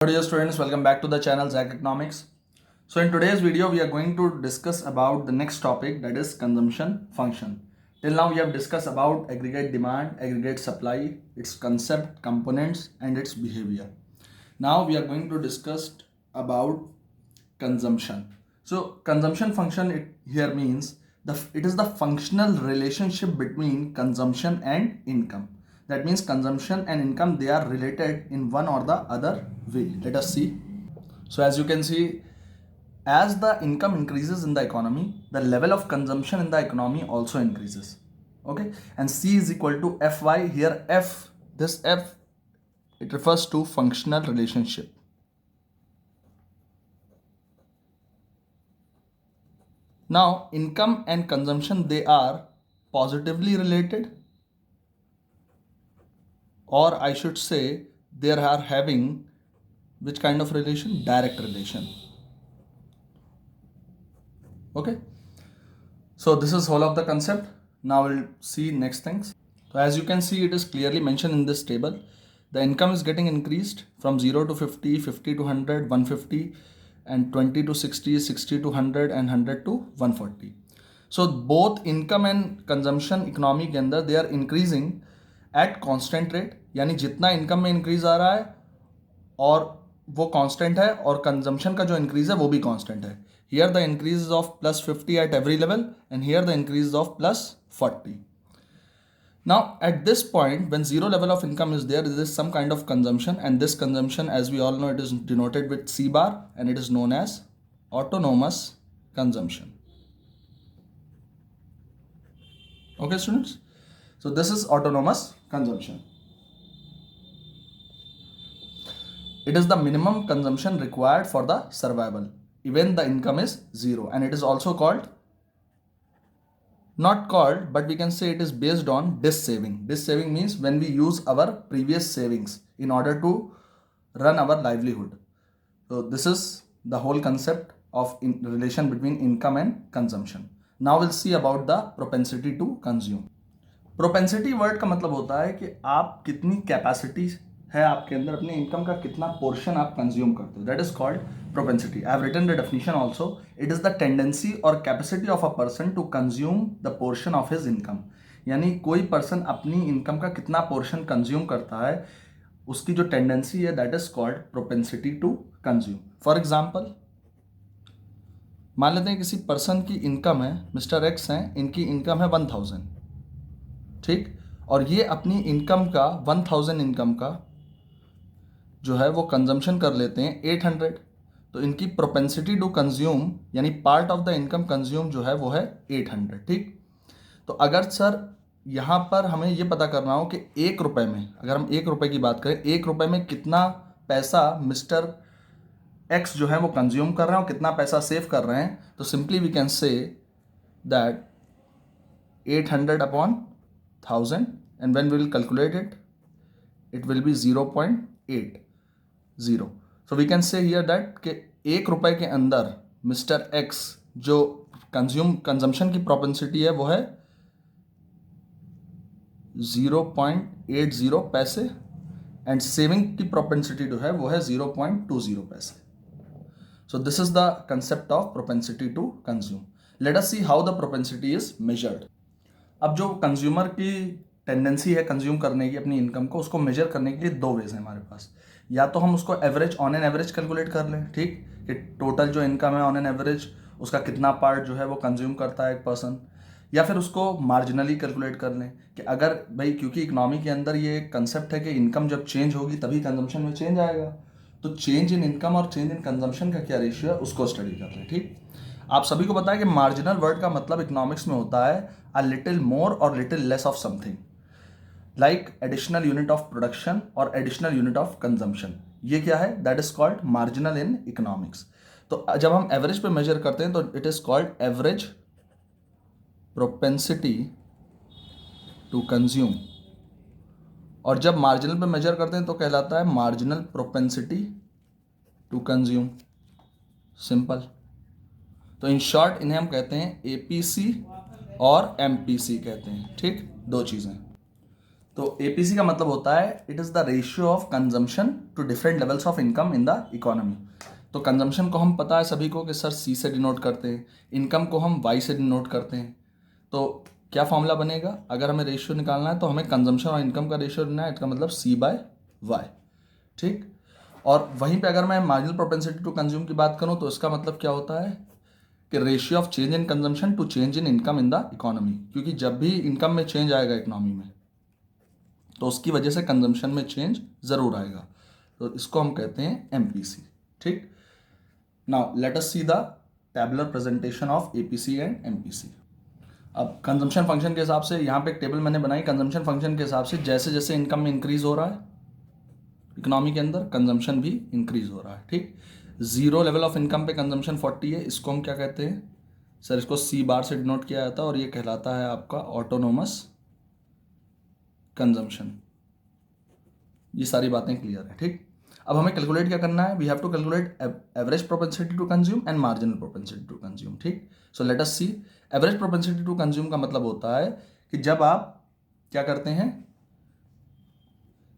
Hello dear students, welcome back to the channel Zach Economics. So in today's video we are going to discuss about the next topic, that is consumption function. Till now we have discussed about aggregate demand, aggregate supply, its concept, components and its behavior. Now we are going to discuss about consumption. So consumption function here means it is the functional relationship between consumption and income. That means consumption and income, they are related in one or the other way. Let us see. So as you can see, as the income increases in the economy, the level of consumption in the economy also increases. Okay, and C is equal to Fy. Here F, this F, it refers to functional relationship. Now income and consumption, they are positively related, or I should say they are having which kind of relation? Direct relation. Okay, so this is whole of the concept. Now we'll see next things. So as you can see, it is clearly mentioned in this table. The income is getting increased from 0 to 50, 50 to 100, 150 and 20 to 60, 60 to 100 and 100 to 140. So both income and consumption economy के अंदर they are increasing at constant rate, यानी जितना income में increase आ रहा है और वो constant है और कंजम्पशन का जो इंक्रीज है वो भी कांस्टेंट है. Here the increase of +50 at every level and here the increase of +40. Now at this point, when zero level of income is there is some kind of consumption, and this consumption, as we all know, it is denoted with C bar and it is known as autonomous consumption. Okay students, so this is autonomous consumption. It is the minimum consumption required for the survival even the income is zero, and it is also called, not called, but we can say it is based on disk saving. Disk saving means when we use our previous savings in order to run our livelihood. So this is the whole concept of relation between income and consumption. Now we'll see about the propensity to consume. Propensity word का मतलब होता है कि आप कितनी capacity है आपके अंदर, अपने इनकम का कितना पोर्शन आप कंज्यूम करते हो. That is called propensity. I have written the definition also. It is the tendency और capacity of a person to consume the portion of his income. यानी कोई पर्सन अपनी इनकम का कितना पोर्शन कंज्यूम करता है, उसकी जो टेंडेंसी है, that is called propensity to consume. For example, मान लेते हैं किसी पर्सन की इनकम है, मिस्टर एक्स हैं, इनकी इनकम है 1000, ठीक, और ये अपनी इनकम का 1000 इनकम का जो है वो कंजम्पशन कर लेते हैं 800. तो इनकी प्रोपेंसिटी टू कंज्यूम यानी part of the income consume जो है वो है 800. ठीक, तो अगर सर यहाँ पर हमें ये पता करना हो कि 1 रुपये में, अगर हम 1 रुपये की बात करें, 1 रुपये में कितना पैसा मिस्टर एक्स जो है वो कंज्यूम कर रहे हैं और कितना पैसा सेव कर रहे हैं, तो simply we can say that 800 upon 1000, and when we will calculate it, it will be 0.80. So we can say here that कि 1 रुपये के अंदर मिस्टर एक्स जो कंजम्पशन की प्रोपेंसिटी है वो है 0.80 पैसे, एंड सेविंग की प्रोपेंसिटी जो है वो है 0.20 पैसे. So this is the concept of propensity to consume. Let us see how the propensity is measured. अब जो कंज्यूमर की टेंडेंसी है कंज्यूम करने की अपनी इनकम को, उसको मेजर करने के लिए 2 वेज हैं हमारे पास. या तो हम उसको average, on an average calculate कर लें, ठीक, कि टोटल जो इनकम है ऑन एन एवरेज उसका कितना पार्ट जो है वो कंज्यूम करता है एक पर्सन. या फिर उसको मार्जिनली कैलकुलेट कर लें कि अगर भाई, क्योंकि इकोनॉमी के अंदर ये कंसेप्ट है कि इनकम जब चेंज होगी तभी कंजम्पशन में चेंज आएगा, तो चेंज इन इनकम और चेंज इन कंजम्पशन का क्या रेशियो है उसको स्टडी कर लें. ठीक, आप सभी को पता है कि मार्जिनल वर्ड का मतलब इकोनॉमिक्स में होता है अ लिटिल मोर और little less of something, like additional unit of production और एडिशनल यूनिट ऑफ कंजम्पशन. ये क्या है? That is called marginal in economics. तो जब हम एवरेज पे मेजर करते हैं तो it is called average propensity to consume, और जब मार्जिनल पे मेजर करते हैं तो कहलाता है marginal propensity to consume. Simple. तो इन शॉर्ट इन्हें हम कहते हैं एपीसी और एमपीसी कहते हैं. ठीक, 2 चीज़ें. तो एपीसी का मतलब होता है it is the ratio of consumption to different levels of income in the economy. तो कंजम्पशन को हम पता है सभी को कि सर सी से डिनोट करते हैं, इनकम को हम वाई से डिनोट करते हैं। तो क्या फॉर्मूला बनेगा, अगर हमें रेशियो निकालना है तो हमें कंजम्पशन और इनकम का रेशियो लेना है, इसका मतलब सी बाय वाई, ठीक। और वहीं पे अगर मैं मार्जिनल प्रोपेंसिटी टू कंज्यूम की बात करूं तो इसका मतलब क्या होता है कि ratio of change in consumption to change in income in the economy, क्योंकि जब भी इनकम में चेंज आएगा इकोनॉमी में तो उसकी वजह से कंजम्पशन में चेंज ज़रूर आएगा। तो इसको हम कहते हैं एमपीसी, ठीक। Now let us see the tabular presentation of APC and MPC. अब कंजम्पशन फंक्शन के हिसाब से यहाँ पे एक टेबल मैंने बनाई, कंजम्पशन फंक्शन के हिसाब से जैसे जैसे इनकम में इंक्रीज हो रहा है इकोनॉमी के अंदर, कंजम्पशन भी इंक्रीज हो रहा है, ठीक। जीरो लेवल ऑफ इनकम पे कंजम्पशन 40 है, इसको हम क्या कहते हैं सर, इसको सी बार से डिनोट किया जाता है और ये कहलाता है आपका ऑटोनोमस कंजम्पशन। ये सारी बातें क्लियर है, ठीक। अब हमें कैलकुलेट क्या करना है, we have to calculate average propensity to consume and marginal propensity to consume, ठीक। So let us see, average propensity to consume का मतलब होता है कि जब आप क्या करते हैं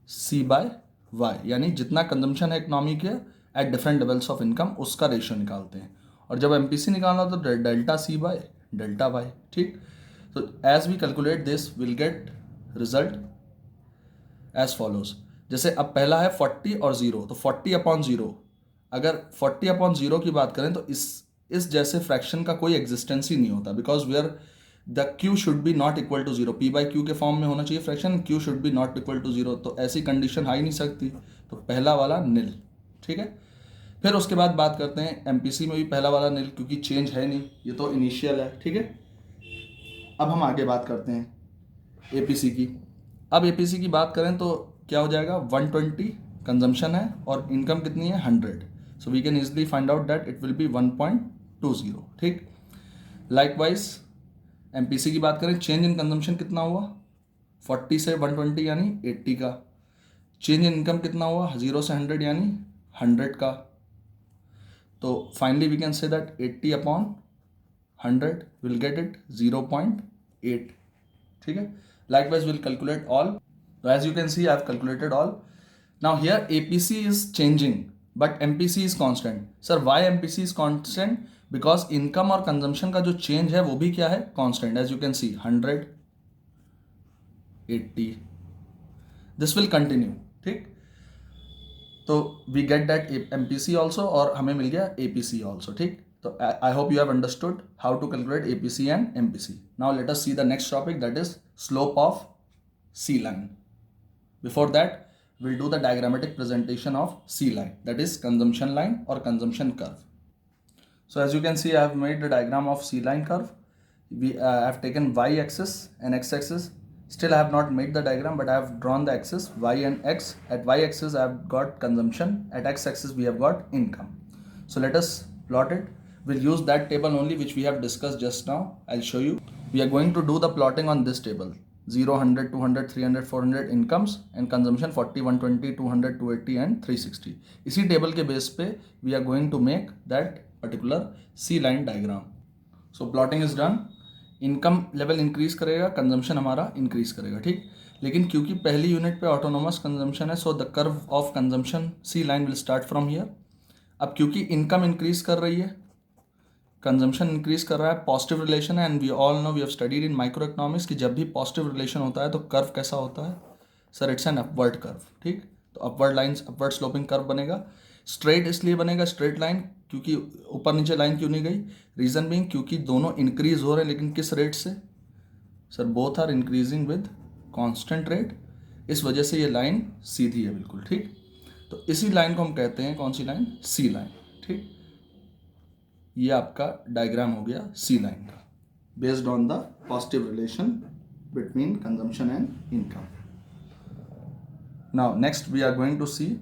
सी बाय वाई, यानी जितना कंजम्पशन है इकोनॉमी के at different levels of income उसका रेशियो निकालते हैं, और जब एमपीसी निकालना तो delta C by delta Y, ठीक। तो as we calculate this will get result as follows. जैसे अब पहला है 40 और 0, तो 40/0, अगर 40/0 की बात करें तो इस जैसे फ्रैक्शन का कोई एग्जिस्टेंस ही नहीं होता, because where the Q should be not equal to 0, p/q के फॉर्म में होना चाहिए fraction, q should be not equal to 0, तो ऐसी कंडीशन आ ही नहीं सकती, तो पहला वाला नील, ठीक है। फिर उसके बाद बात करते हैं एमपीसी में भी पहला वाला नील, क्योंकि चेंज है नहीं, ये तो इनिशियल है, ठीक है। अब हम आगे बात करते हैं एपीसी की। अब एपीसी की बात करें तो क्या हो जाएगा, 120 कंजम्पशन है और इनकम कितनी है 100, so we can easily find out that it will be 1.20, ठीक। लाइकवाइज एमपीसी की बात करें, चेंज इन कंजम्पशन कितना हुआ 40 से 120 यानी 80 का, चेंज इन इनकम कितना हुआ 0 से 100 यानी 100 का। तो finally we can say that 80/100 will get it 0.8, ठीक है। Likewise, we'll calculate all. So as you can see, I've calculated all. Now here APC is changing, but MPC is constant. Sir, why MPC is constant? Because income और consumption का जो change है वो भी क्या है constant. As you can see, 100, 80. This will continue, ठीक। तो we get that MPC also और हमें मिल गया APC also, ठीक। So I hope you have understood how to calculate APC and MPC. Now let us see the next topic, that is slope of C line. Before that, we'll do the diagrammatic presentation of C line, that is consumption line or consumption curve. So as you can see, I have made the diagram of C line curve. We have taken y axis and x axis. Still I have not made the diagram, but I have drawn the axis y and x. At y axis I have got consumption, at x axis we have got income. So let us plot it. We'll use that table only which we have discussed just now. I'll show you. We are going to do the plotting on this table. 0, 100, 200, 300, 400 incomes and consumption 40, 120, 200, 280 and 360. इसी table के base पे we are going to make that particular C line diagram. So plotting is done. Income level increase करेगा, consumption हमारा increase करेगा, ठीक। लेकिन क्योंकि पहली यूनिट पे ऑटोनोमस कंजम्पशन है, so the curve of consumption C line will start from here. अब क्योंकि इनकम इंक्रीज कर रही है, कंजम्पशन इंक्रीज कर रहा है, पॉजिटिव रिलेशन है, and we all know, we have studied in micro economics कि जब भी पॉजिटिव रिलेशन होता है तो कर्व कैसा होता है sir, it's an upward curve, ठीक। तो upward lines, upward sloping curve बनेगा। स्ट्रेट इसलिए बनेगा स्ट्रेट लाइन क्योंकि ऊपर नीचे लाइन क्यों नहीं गई, रीजन बीइंग क्योंकि दोनों इंक्रीज हो रहे हैं, लेकिन किस रेट से sir, both are increasing with constant rate, इस वजह से ये लाइन सीधी है बिल्कुल, ठीक। तो इसी लाइन को हम कहते हैं कौन सी लाइन, सी लाइन, ठीक। ये आपका डायग्राम हो गया सी लाइन का, based on the positive relation between consumption and income. Now next we are going to see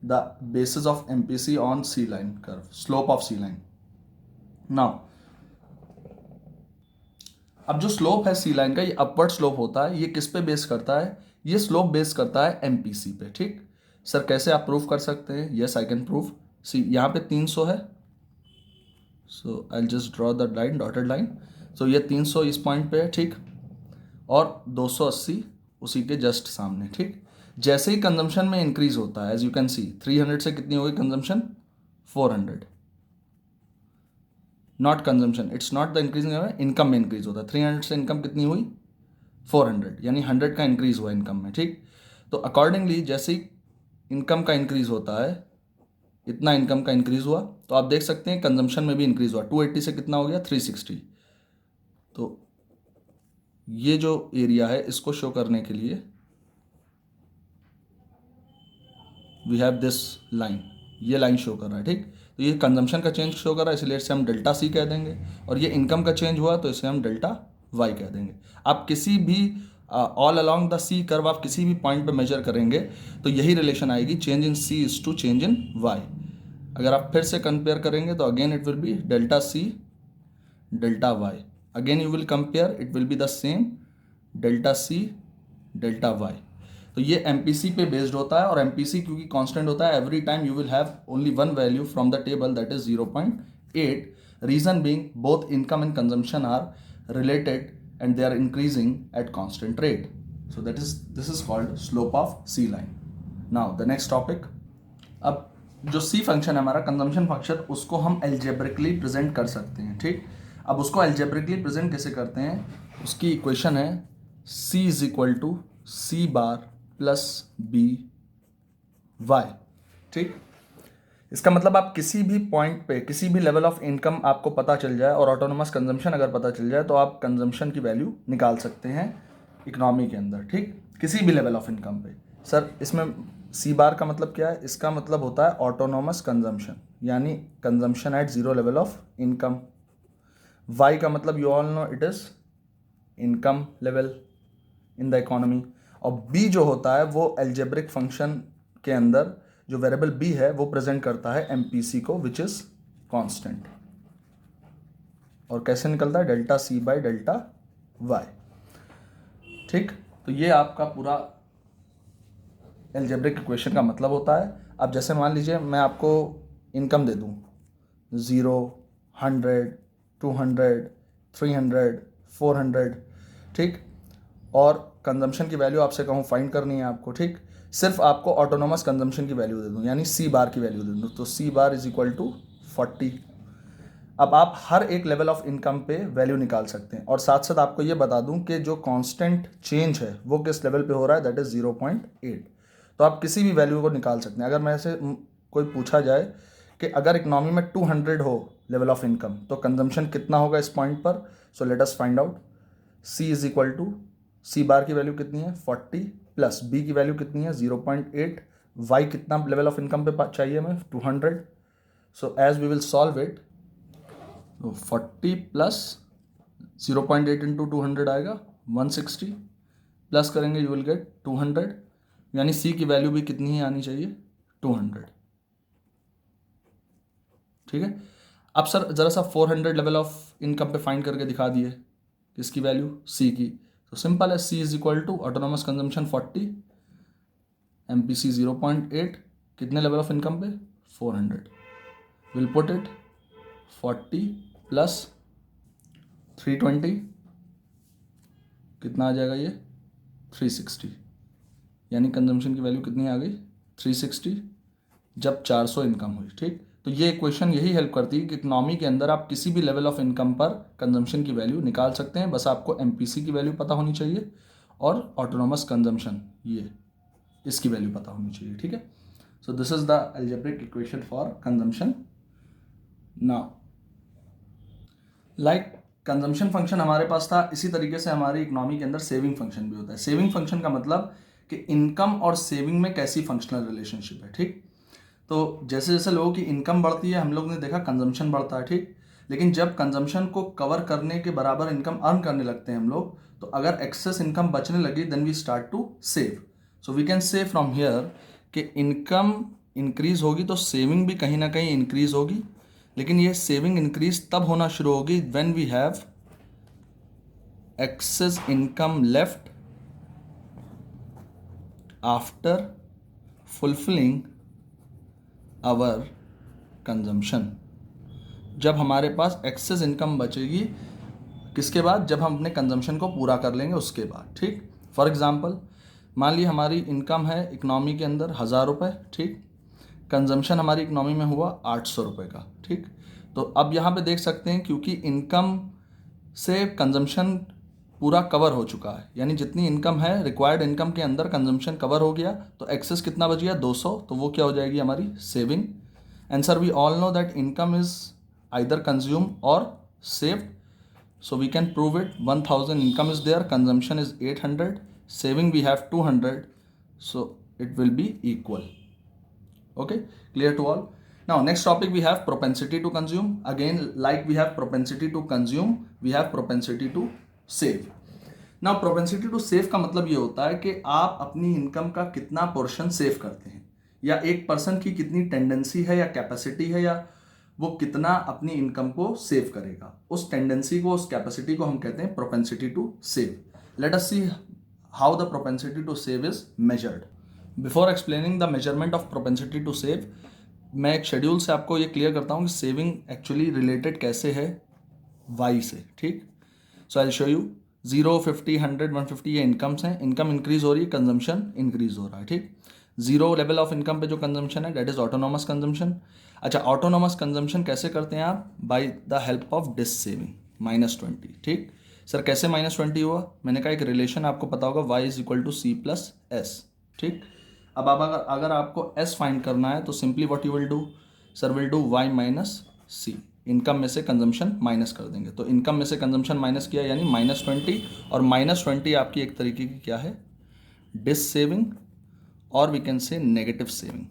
the basis of MPC on C line curve, slope of C line. Now, अब जो slope है C line का, ये upward slope होता है, ये किस पे बेस करता है, ये स्लोप बेस करता है MPC पे, ठीक। सर कैसे आप प्रूव कर सकते हैं, yes I can prove. See यहाँ पे 300 है, so I just draw the line, dotted line. So ये 300 इस पॉइंट पे है, ठीक, और 280 उसी के जस्ट सामने, ठीक। जैसे ही कंजम्पशन में इंक्रीज होता है, एज यू कैन सी 300 से कितनी होगी consumption, 400। Not consumption, it's not the increasing, income में इंक्रीज होता है। 300 से इनकम कितनी हुई 400, यानी 100 का इंक्रीज हुआ इनकम में, ठीक। तो अकॉर्डिंगली जैसे ही इनकम का इंक्रीज होता है, इतना इनकम का इंक्रीज हुआ, तो आप देख सकते हैं कंजम्पशन में भी इंक्रीज हुआ। 280 से कितना हो गया 360। तो ये जो एरिया है इसको शो करने के लिए वी हैव दिस लाइन, ये लाइन शो कर रहा है, ठीक। तो ये कंजम्पशन का चेंज शो कर रहा है, इसलिए इसे हम डेल्टा सी कह देंगे। और ये इनकम का चेंज हुआ तो इसे हम डेल्टा वाई कह देंगे। आप किसी भी all along the C curve आप किसी भी पॉइंट पे मेजर करेंगे तो यही रिलेशन आएगी, change in C is to change in Y. अगर आप फिर से कंपेयर करेंगे तो again it will be delta C delta Y. Again you will compare, it will be the same delta C delta Y. तो ये MPC पे based होता है, और एमपीसी क्योंकि कांस्टेंट होता है, every time you will have only one value from the table, that is 0.8। Reason being both income and consumption are related and they are increasing at constant rate. So this is called slope of C line. Now the next topic, अब जो C function है हमारा consumption function, उसको हम algebraically present कर सकते हैं, ठीक। अब उसको एल्जेब्रिकली प्रेजेंट कैसे करते हैं, उसकी इक्वेशन है C is equal to C bar plus B Y, ठीक। इसका मतलब आप किसी भी पॉइंट पे किसी भी लेवल ऑफ इनकम आपको पता चल जाए और ऑटोनोमस कंजम्पशन अगर पता चल जाए तो आप कंजम्पशन की वैल्यू निकाल सकते हैं इकोनॉमी के अंदर, ठीक, किसी भी लेवल ऑफ इनकम पे। सर इसमें सी बार का मतलब क्या है, इसका मतलब होता है ऑटोनोमस कंजम्पशन, यानी consumption at zero level of income. Y का मतलब you all know it is income level in the economy. और बी जो होता है वो एल्जेब्रिक फंक्शन के अंदर जो वेरिएबल बी है वो प्रेजेंट करता है एमपीसी को, विच इज कांस्टेंट। और कैसे निकलता है, delta C by delta Y, ठीक। तो ये आपका पूरा एल्जेब्रिक इक्वेशन का मतलब होता है। अब जैसे मान लीजिए मैं आपको इनकम दे दूं 0, 100, 200, 300, 400, ठीक, और कंजम्पशन की वैल्यू आपसे कहूँ फाइंड करनी है आपको, ठीक। सिर्फ आपको ऑटोनोमस कंजम्पशन की वैल्यू दे दूँ, यानी सी बार की वैल्यू दे दूँ, तो सी बार इज इक्वल टू 40। अब आप हर एक लेवल ऑफ इनकम पे वैल्यू निकाल सकते हैं, और साथ साथ आपको ये बता दूं कि जो कांस्टेंट चेंज है वो किस लेवल पे हो रहा है, दैट इज 0.8। तो आप किसी भी वैल्यू को निकाल सकते हैं। अगर मैं से कोई पूछा जाए कि अगर इकोनॉमी में 200 हो लेवल ऑफ इनकम तो कंजम्पशन कितना होगा इस पॉइंट पर, so let us find out. C is equal to C bar की वैल्यू कितनी है 40 प्लस बी की वैल्यू कितनी है 0.8, वाई कितना लेवल ऑफ इनकम पे चाहिए हमें 200। So as we will solve it, तो 40 प्लस 0.8 इंटू 200 आएगा 160, प्लस करेंगे यू विल गेट 200, यानी सी की वैल्यू भी कितनी ही आनी चाहिए 200, ठीक है। अब सर ज़रा सा 400 लेवल ऑफ इनकम पे फाइंड करके दिखा दिए किसकी वैल्यू, सी की। तो सिंपल है, C is equal to autonomous consumption 40, MPC 0.8, कितने लेवल ऑफ इनकम पे 400, विल पुट इट 40 प्लस 320, कितना आ जाएगा ये 360, यानी कंजम्पशन की वैल्यू कितनी आ गई 360 जब 400 इनकम हुई, ठीक। तो ये इक्वेशन यही हेल्प करती है कि इकोनॉमी के अंदर आप किसी भी लेवल ऑफ इनकम पर कंजम्पशन की वैल्यू निकाल सकते हैं, बस आपको एमपीसी की वैल्यू पता होनी चाहिए और ऑटोनोमस कंजम्पशन ये इसकी वैल्यू पता होनी चाहिए, ठीक है। So this is the algebraic equation for consumption. Now like consumption function हमारे पास था, इसी तरीके से हमारी इकोनॉमी के अंदर सेविंग फंक्शन भी होता है। सेविंग फंक्शन का मतलब कि इनकम और सेविंग में कैसी फंक्शनल रिलेशनशिप है, ठीक। तो जैसे जैसे लोगों की इनकम बढ़ती है हम लोग ने देखा कंजम्पशन बढ़ता है, ठीक। लेकिन जब कंजम्पशन को कवर करने के बराबर इनकम अर्न करने लगते हैं हम लोग, तो अगर एक्सेस इनकम बचने लगी then we start to save. So we can say from here कि इनकम इंक्रीज होगी तो सेविंग भी कहीं ना कहीं इंक्रीज होगी, लेकिन ये सेविंग इंक्रीज तब होना शुरू होगी when we have excess income left after fulfilling our consumption. जब हमारे पास एक्सेस इनकम बचेगी किसके बाद, जब हम अपने कंजम्पशन को पूरा कर लेंगे उसके बाद, ठीक। फॉर एग्जांपल मान ली हमारी इनकम है इकोनॉमी के अंदर 1000 रुपये, ठीक। कंजम्पशन हमारी इकोनॉमी में हुआ 800 रुपये का, ठीक। तो अब यहाँ पे देख सकते हैं क्योंकि इनकम से कंजम्पशन पूरा कवर हो चुका है, यानी जितनी इनकम है रिक्वायर्ड इनकम के अंदर कंजम्पशन कवर हो गया, तो एक्सेस कितना बच गया 200, तो वो क्या हो जाएगी हमारी saving. And sir we all know that income is either consume और saved, so we can prove it. 1000 income is there, consumption is 800, saving we have 200, so it will be equal. Okay, clear to all? Now next topic we have propensity to consume. Again, like we have propensity to consume, we have propensity to save. Now propensity to save का मतलब ये होता है कि आप अपनी income का कितना पोर्शन सेव करते हैं, या एक पर्सन की कितनी टेंडेंसी है या कैपेसिटी है, या वो कितना अपनी इनकम को सेव करेगा। उस टेंडेंसी को, उस कैपेसिटी को हम कहते हैं propensity to save. Let us see how the propensity to save is measured. Before explaining the measurement of propensity to save, मैं एक शेड्यूल से आपको ये क्लियर करता हूँ कि सेविंग एक्चुअली रिलेटेड कैसे है वाई से, ठीक। सो आई शो यू 0, 50, 100, 150 ये इनकम्स हैं। इनकम इंक्रीज हो रही है, कंजम्पशन इंक्रीज हो रहा है, ठीक। जीरो लेवल ऑफ इनकम पे जो कंजम्पशन है दैट इज ऑटोनोमस कंजम्पशन। अच्छा, ऑटोनोमस कंजम्पशन कैसे करते हैं आप? By the help of dissaving, -20, ठीक। सर कैसे -20 हुआ? मैंने कहा एक रिलेशन आपको पता होगा, y is equal to C plus S, ठीक। अब आप अगर आपको s फाइंड करना है तो simply what you will do, sir will do y minus C, income में से कंजम्पशन माइनस कर देंगे। तो इनकम में से कंजम्पशन माइनस किया यानी -20, और -20 आपकी एक तरीके की क्या है, डिस सेविंग, और we can say negative saving,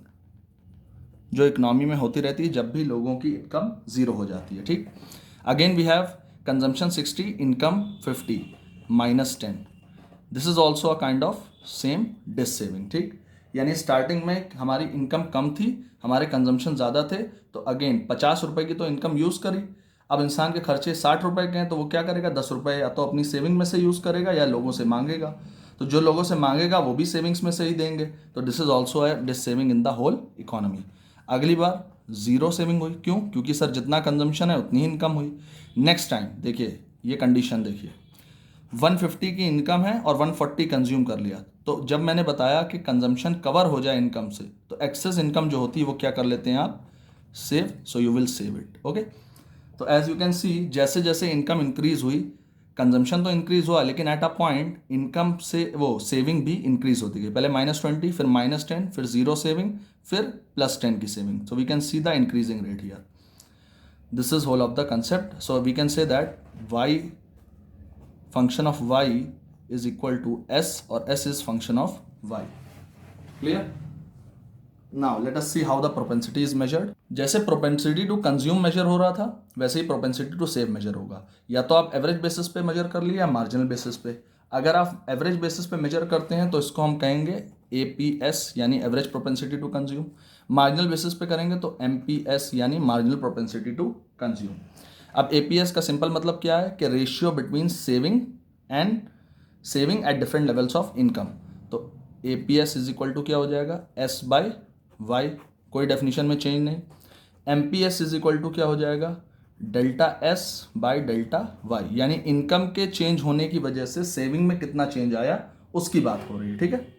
जो इकोनॉमी में होती रहती है जब भी लोगों की इनकम जीरो हो जाती है, ठीक। Again we have consumption 60, income 50, -10, this is also a kind of same dissaving, ठीक। यानी स्टार्टिंग में हमारी इनकम कम थी, हमारे कंजम्पशन ज़्यादा थे, तो अगेन 50 रुपये की तो इनकम यूज़ करी। अब इंसान के खर्चे 60 रुपये के हैं, तो वो क्या करेगा, 10 रुपये या तो अपनी सेविंग में से यूज़ करेगा या लोगों से मांगेगा। तो जो लोगों से मांगेगा वो भी सेविंग्स में से ही देंगे, तो दिस इज ऑल्सो है dissaving in the whole economy. अगली बार जीरो सेविंग हुई, क्यों? क्योंकि सर जितना कंजम्पशन है उतनी ही इनकम हुई। नेक्स्ट टाइम देखिए ये कंडीशन देखिए, 150 की इनकम है और 140 कंज्यूम कर लिया, तो जब मैंने बताया कि कंजम्पशन कवर हो जाए इनकम से, तो एक्सेस इनकम जो होती है वो क्या कर लेते हैं आप, save, so you will save it, okay. तो एज यू कैन सी जैसे जैसे इनकम इंक्रीज हुई, कंजम्पशन तो इंक्रीज हुआ, लेकिन एट अ पॉइंट इनकम से वो सेविंग भी इंक्रीज होती गई। पहले -20, फिर -10, फिर जीरो सेविंग, फिर +10 की saving. So we can see the increasing rate here. This is whole of the concept. So we can say that y function of y is equal to s, और s is function of y। Clear? Now let us see how the propensity is measured. जैसे propensity to consume measure हो रहा था, वैसे ही propensity to save measure होगा। या तो आप एवरेज बेसिस पे मेजर कर लिए या मार्जिनल बेसिस पे। अगर आप एवरेज बेसिस पे मेजर करते हैं तो इसको हम कहेंगे APS यानी average propensity to consume. Marginal basis पे करेंगे तो MPS यानी मार्जिनल प्रोपेंसिटी टू कंज्यूम। अब APS का सिंपल मतलब क्या है कि ratio between saving and saving at different levels of income. तो APS इज इक्वल टू क्या हो जाएगा, S/Y, कोई डेफिनेशन में चेंज नहीं। MPS इज इक्वल टू क्या हो जाएगा, ΔS/ΔY, यानी इनकम के चेंज होने की वजह से सेविंग में कितना चेंज आया उसकी बात हो रही है, ठीक है।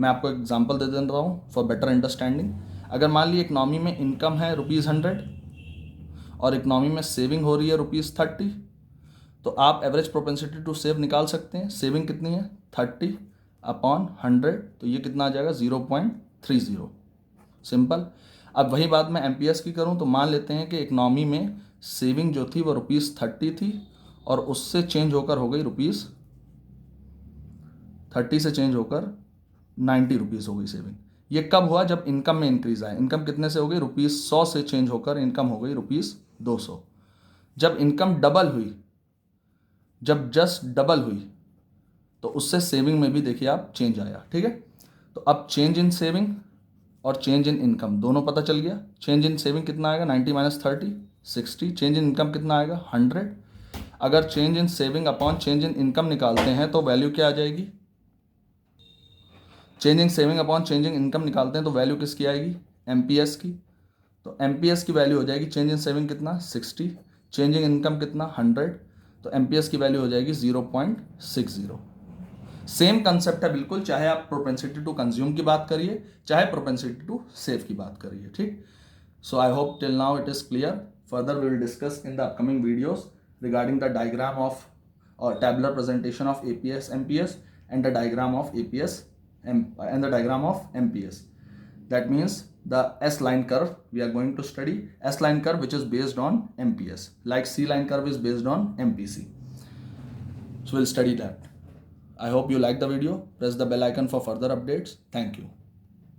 मैं आपको एग्जांपल दे देता हूँ फॉर बेटर अंडरस्टैंडिंग। अगर मान लीजिए इकनॉमी में इनकम है ₹100 और इकनॉमी में सेविंग हो रही है ₹30, तो आप एवरेज प्रोपेंसिटी टू सेव निकाल सकते हैं। सेविंग कितनी है, 30/100, तो ये कितना आ जाएगा, 0.30, सिंपल। अब वही बात मैं MPS की करूं तो मान लेते हैं कि इकनॉमी में सेविंग जो थी वो ₹30 थी और उससे चेंज होकर हो गई ₹30 से चेंज होकर ₹90 हो गई सेविंग। ये कब हुआ, जब इनकम में इंक्रीज आया। इनकम कितने से हो गई, ₹100 से चेंज होकर इनकम हो गई ₹200। जब इनकम डबल हुई, जब जस्ट डबल हुई, तो उससे सेविंग में भी देखिए आप चेंज आया, ठीक है। तो अब चेंज इन सेविंग और चेंज इन इनकम दोनों पता चल गया। चेंज इन सेविंग कितना आएगा, 90 - 30, 60। चेंज इन इनकम कितना आएगा, 100। अगर change in saving upon change in income निकालते हैं तो वैल्यू क्या आ जाएगी, change in saving upon change in income निकालते हैं तो वैल्यू किसकी आएगी, MPS की। तो MPS की वैल्यू हो जाएगी, चेंज इन सेविंग कितना, 60, चेंज इन इनकम कितना, 100, तो MPS की वैल्यू हो जाएगी 0.60। सेम कंसेप्ट है बिल्कुल, चाहे आप प्रोपेंसिटी टू कंज्यूम की बात करिए, चाहे प्रोपेंसिटी टू सेव की बात करिए, ठीक. So I hope till now it is clear. Further we will discuss in the upcoming videos regarding the diagram of or tabular presentation of APS MPS and the diagram of APS and the diagram of MPS. That means the S line curve we are going to study S line curve which is based on MPS, like C line curve is based on MPC. So we'll study that. I hope you like the video. Press the bell icon for further updates. Thank you.